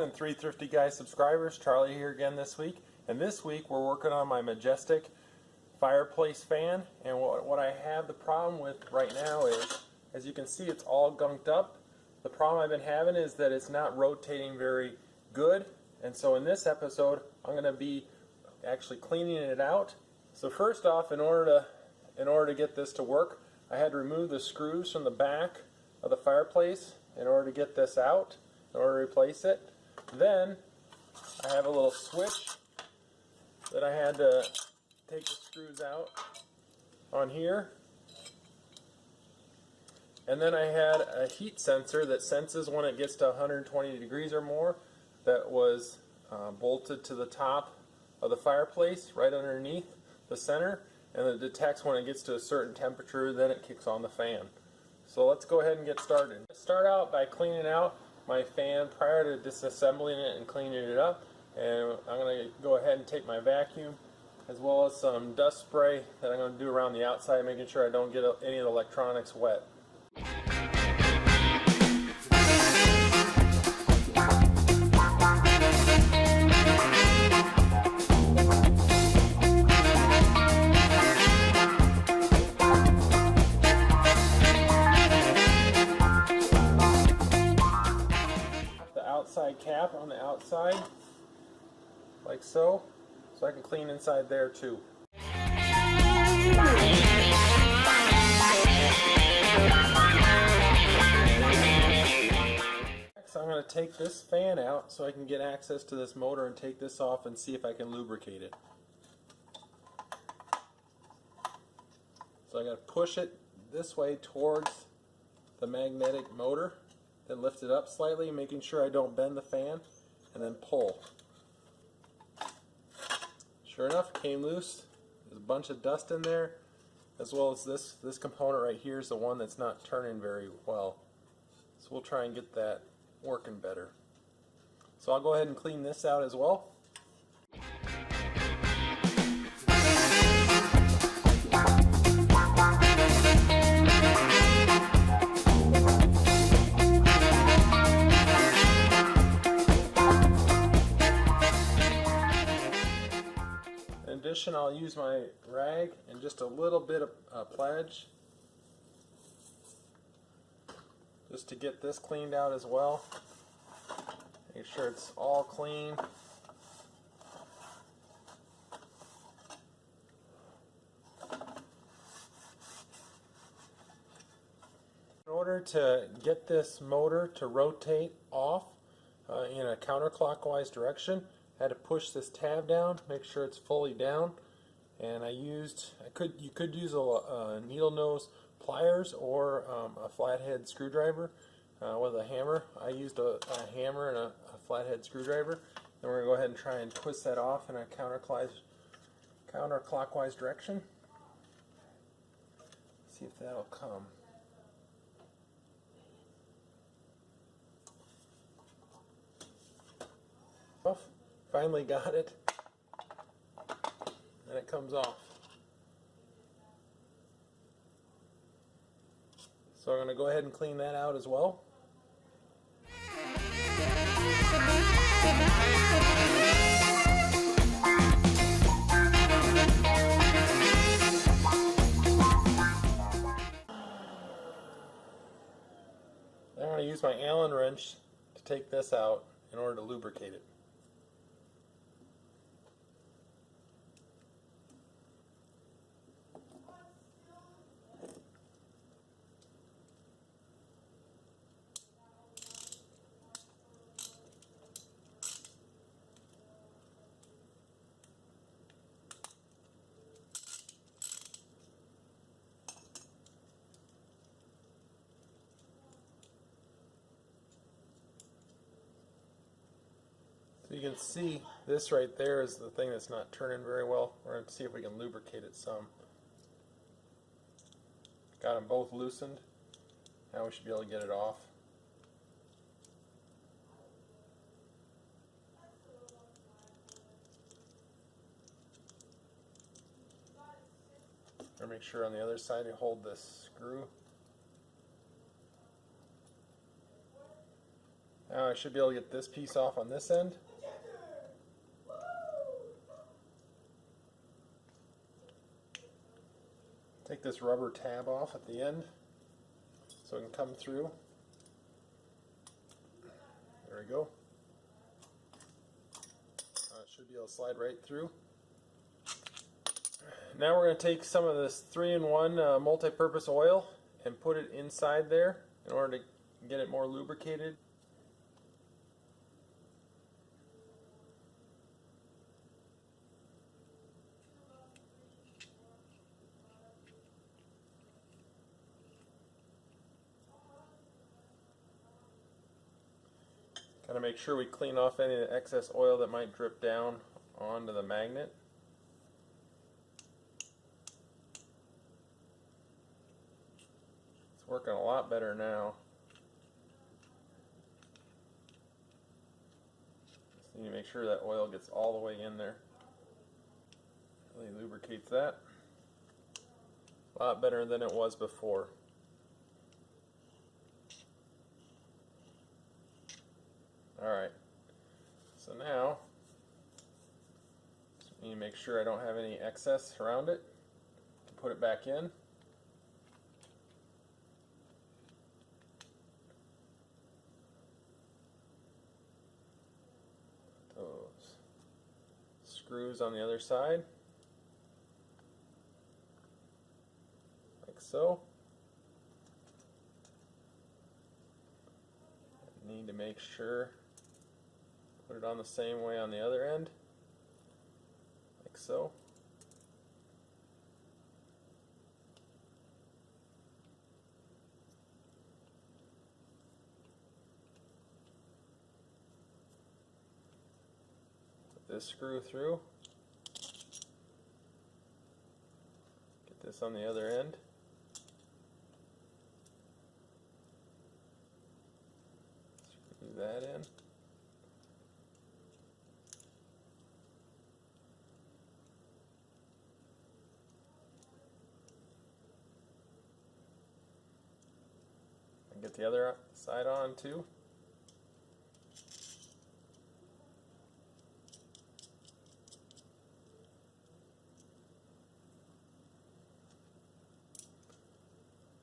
and 3 Thrifty Guys subscribers. Charlie here again this week. And this week we're working on my Majestic Fireplace fan. And what I have the problem with right now is, as you can see, it's all gunked up. The problem I've been having is that it's not rotating very good. And so in this episode I'm going to be actually cleaning it out. So first off, in order to get this to work, I had to remove the screws from the back of the fireplace in order to get this out, in order to replace it. Then I have a little switch that I had to take the screws out on here. And then I had a heat sensor that senses when it gets to 120 degrees or more that was bolted to the top of the fireplace right underneath the center, and it detects when it gets to a certain temperature, then it kicks on the fan. So let's go ahead and get started. Start out by cleaning out my fan prior to disassembling it and cleaning it up. And I'm going to go ahead and take my vacuum as well as some dust spray that I'm going to do around the outside, making sure I don't get any of the electronics wet. Cap on the outside, like so I can clean inside there too. Next, I'm going to take this fan out so I can get access to this motor and take this off and see if I can lubricate it. So I got to push it this way towards the magnetic motor, then lift it up slightly, making sure I don't bend the fan, and then pull. Sure enough, it came loose. There's a bunch of dust in there, as well as this component right here is the one that's not turning very well. So we'll try and get that working better. So I'll go ahead and clean this out as well. In addition, I'll use my rag and just a little bit of pledge just to get this cleaned out as well. Make sure it's all clean. In order to get this motor to rotate off in a counterclockwise direction, I had to push this tab down, make sure it's fully down, and you could use a needle nose pliers or a flathead screwdriver with a hammer. I used a hammer and a flathead screwdriver. Then we're going to go ahead and try and twist that off in a counterclockwise direction. See if that'll come. Off. Finally got it, and it comes off. So I'm going to go ahead and clean that out as well. Then I'm going to use my Allen wrench to take this out in order to lubricate it. So you can see this right there is the thing that's not turning very well. We're going to see if we can lubricate it some. Got them both loosened. Now we should be able to get it off. Or make sure on the other side you hold this screw. Now I should be able to get this piece off on this end. Take this rubber tab off at the end so it can come through. There we go. It should be able to slide right through. Now we're going to take some of this 3-in-1 multi-purpose oil and put it inside there in order to get it more lubricated. Kind of make sure we clean off any of the excess oil that might drip down onto the magnet. It's working a lot better now. Just need to make sure that oil gets all the way in there. Really lubricates that. A lot better than it was before. Alright, so now just need to make sure I don't have any excess around it. Put it back in. Those screws on the other side, like so. I need to make sure put it on the same way on the other end, like so. Put this screw through. Get this on the other end. Screw that in. Get the other side on too.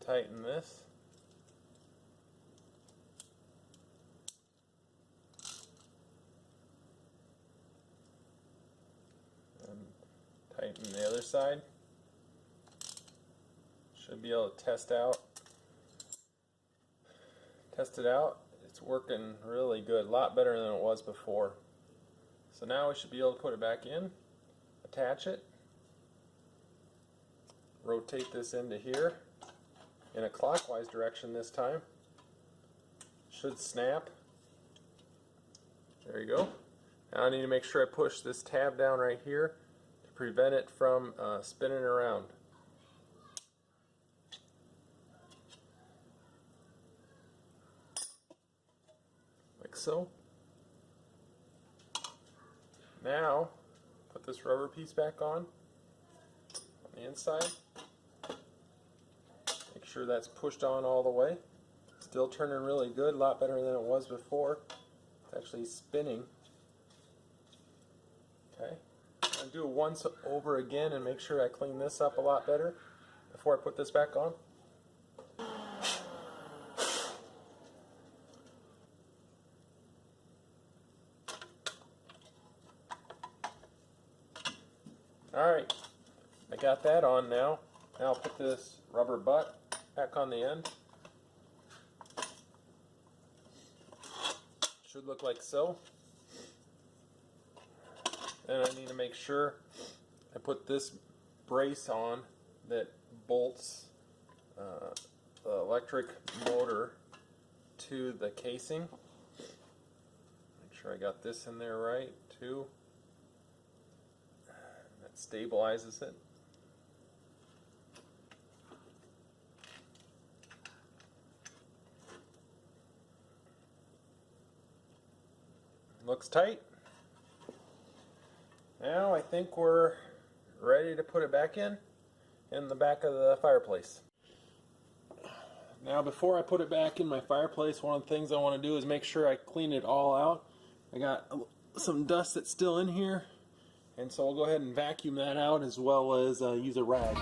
Tighten this. And tighten the other side. Should be able to test it out. It's working really good, a lot better than it was before. So now we should be able to put it back in, attach it, rotate this into here in a clockwise direction this time. Should snap. There you go. Now I need to make sure I push this tab down right here to prevent it from spinning around. Like so. Now, put this rubber piece back on the inside. Make sure that's pushed on all the way. Still turning really good, a lot better than it was before. It's actually spinning. Okay. I'm going to do it once over again and make sure I clean this up a lot better before I put this back on. Alright, I got that on now. Now I'll put this rubber butt back on the end. Should look like so. And I need to make sure I put this brace on that bolts the electric motor to the casing. Make sure I got this in there right too. That stabilizes it. Looks tight. Now I think we're ready to put it back in the back of the fireplace. Now before I put it back in my fireplace, one of the things I want to do is make sure I clean it all out. I got some dust that's still in here, and so I'll go ahead and vacuum that out as well as use a rag.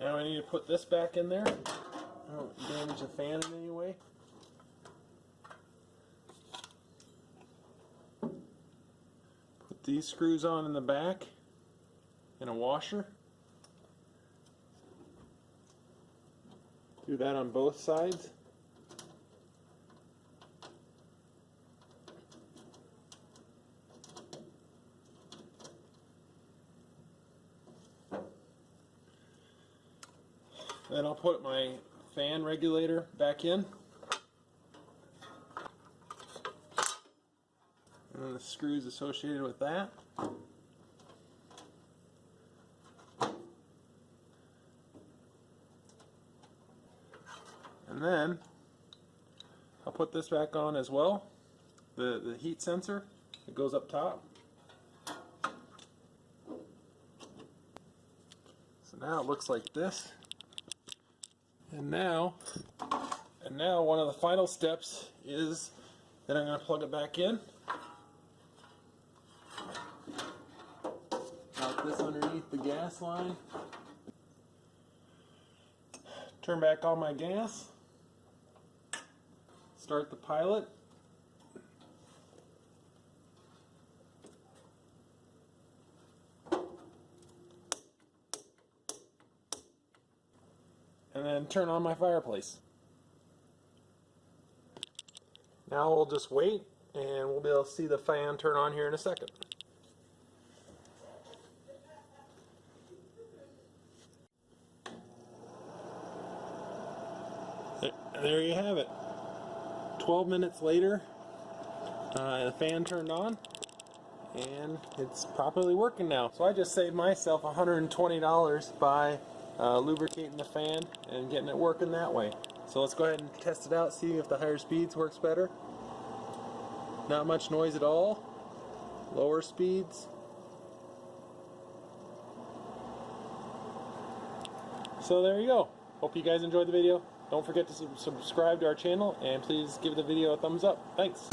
Now I need to put this back in there. I don't damage the fan in any way. Put these screws on in the back and a washer. Do that on both sides. Then I'll put my fan regulator back in. And then the screws associated with that. And then I'll put this back on as well. The heat sensor that goes up top. So now it looks like this. And now one of the final steps is that I'm going to plug it back in. Mount this underneath the gas line. Turn back on my gas. Start the pilot. And then turn on my fireplace. Now we'll just wait and we'll be able to see the fan turn on here in a second. There you have it. 12 minutes later, the fan turned on and it's properly working now. So I just saved myself $120 by lubricating the fan and getting it working that way. So let's go ahead and test it out, see if the higher speeds works better. Not much noise at all. Lower speeds. So there you go. Hope you guys enjoyed the video. Don't forget to subscribe to our channel and please give the video a thumbs up. Thanks.